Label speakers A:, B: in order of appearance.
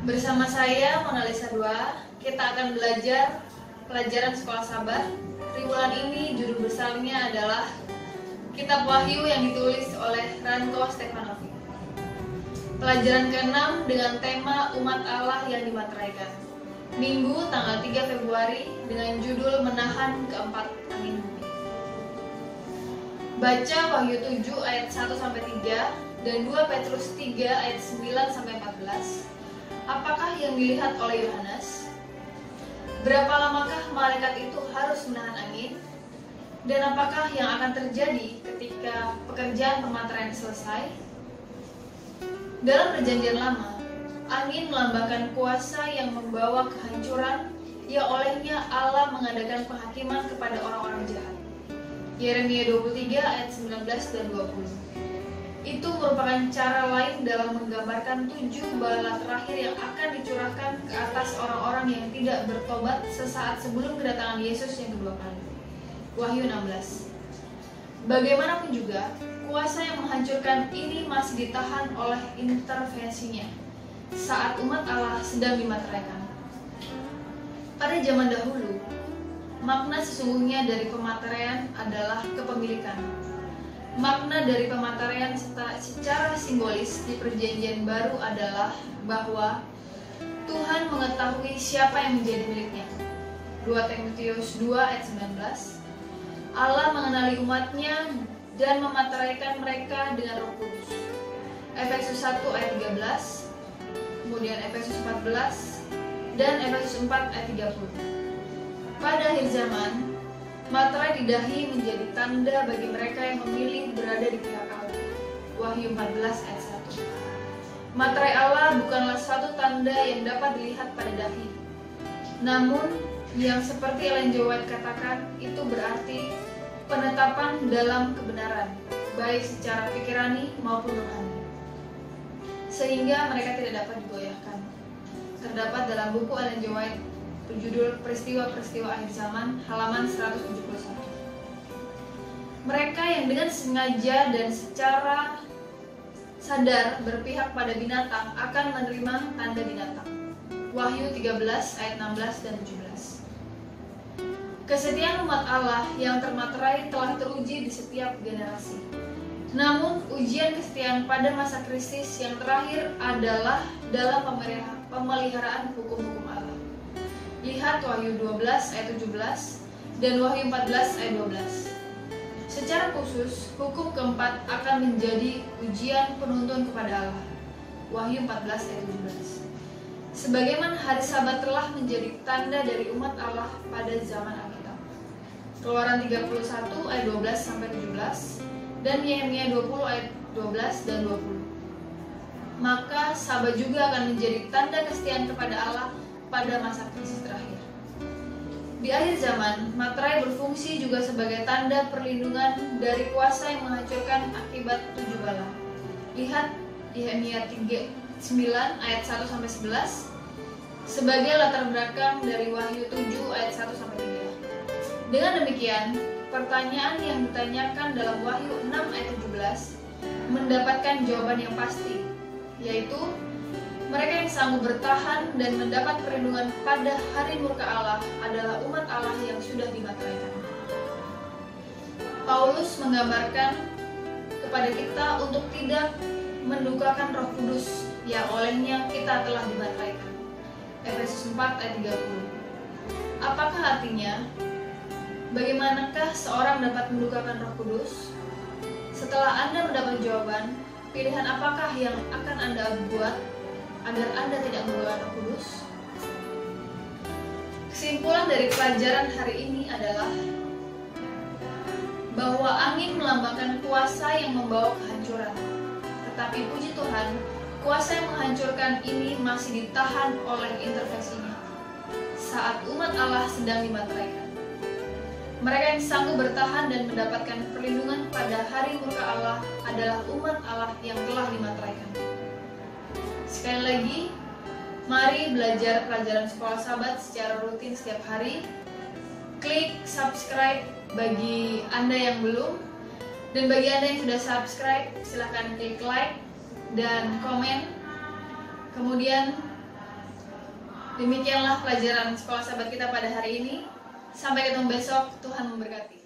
A: Bersama saya Mona Lisa 2, kita akan belajar pelajaran sekolah sahabat. Triwulan ini judul besarnya adalah Kitab Wahyu yang ditulis oleh Ranko Stefanovic. Pelajaran ke-6 dengan tema Umat Allah yang dimateraikan. Minggu tanggal 3 Februari dengan judul Menahan keempat angin bumi. Baca Wahyu 7 ayat 1-3 dan 2 Petrus 3 ayat 9-14. Apakah yang dilihat oleh Yohanes? Berapa lamakah malaikat itu harus menahan angin? Dan apakah yang akan terjadi ketika pekerjaan pemateraian selesai? Dalam Perjanjian Lama, angin melambangkan kuasa yang membawa kehancuran yang olehnya Allah mengadakan penghakiman kepada orang-orang jahat. Yeremia 23 ayat 19 dan 20. Itu merupakan cara lain dalam menggambarkan 7 bala terakhir yang akan dicurahkan ke atas orang-orang yang tidak bertobat sesaat sebelum kedatangan Yesus yang kedua kali. Wahyu 16. Bagaimanapun juga, kuasa yang menghancurkan ini masih ditahan oleh intervensinya saat umat Allah sedang dimateraikan. Pada zaman dahulu, makna sesungguhnya dari pemateraian adalah kepemilikan. Makna dari pemateraian secara simbolis di Perjanjian Baru adalah bahwa Tuhan mengetahui siapa yang menjadi miliknya. 2 Timotius 2 ayat 19. Allah mengenali umatnya dan memateraikan mereka dengan Roh Kudus. Efesus 1 ayat 13, kemudian Efesus 14 dan Efesus 4 ayat 30. Pada akhir zaman, materai di dahi menjadi tanda bagi mereka yang memilih berada di pihak Allah. Wahyu 14 ayat 1. Materai Allah bukanlah satu tanda yang dapat dilihat pada dahi. Namun, yang seperti Ellen G. White katakan, itu berarti penetapan dalam kebenaran, baik secara pikirani maupun rohani. Sehingga mereka tidak dapat digoyahkan. Terdapat dalam buku Ellen G. White berjudul Peristiwa-peristiwa Akhir Zaman, halaman 171. Mereka yang dengan sengaja dan secara sadar berpihak pada binatang akan menerima tanda binatang. Wahyu 13 ayat 16 dan 17. Kesetiaan umat Allah yang termaterai telah teruji di setiap generasi. Namun, ujian kesetiaan pada masa krisis yang terakhir adalah dalam pemeliharaan hukum-hukum Allah. Lihat Wahyu 12 ayat 17 dan Wahyu 14 ayat 12. Secara khusus, hukum keempat akan menjadi ujian penuntun kepada Allah. Wahyu 14 ayat 17. Sebagaimana hari Sabat telah menjadi tanda dari umat Allah pada zaman Alkitab. Keluaran 31 ayat 12 sampai 17 dan Yeremia 20 ayat 12 dan 20. Maka Sabat juga akan menjadi tanda kesetiaan kepada Allah pada masa krisis terakhir. Di akhir zaman, materai berfungsi juga sebagai tanda perlindungan dari kuasa yang menghancurkan akibat 7 bala. Lihat Yeremia 9 ayat 1-11 sebagai latar belakang dari Wahyu 7 ayat 1-3. Dengan demikian, pertanyaan yang ditanyakan dalam Wahyu 6 ayat 17 mendapatkan jawaban yang pasti, yaitu mereka yang sanggup bertahan dan mendapat perlindungan pada hari murka Allah adalah umat Allah yang sudah dimateraikan. Paulus menggambarkan kepada kita untuk tidak mendukakan Roh Kudus yang olehnya kita telah dimateraikan. Efesus 4 ayat 30. Apakah artinya? Bagaimanakah seorang dapat mendukakan Roh Kudus? Setelah Anda mendapat jawaban, pilihan apakah yang akan Anda buat agar Anda tidak menggunakan Roh Kudus? Kesimpulan dari pelajaran hari ini adalah bahwa angin melambangkan kuasa yang membawa kehancuran. Tetapi puji Tuhan, kuasa yang menghancurkan ini masih ditahan oleh intervensinya saat umat Allah sedang dimateraikan. Mereka yang sanggup bertahan dan mendapatkan perlindungan pada hari murka Allah adalah umat Allah yang telah dimateraikan. Sekali lagi, mari belajar pelajaran sekolah sahabat secara rutin setiap hari. Klik subscribe bagi Anda yang belum, dan bagi Anda yang sudah subscribe, silahkan klik like dan komen. Kemudian Demikianlah pelajaran sekolah sahabat kita pada hari ini. Sampai ketemu besok, Tuhan memberkati.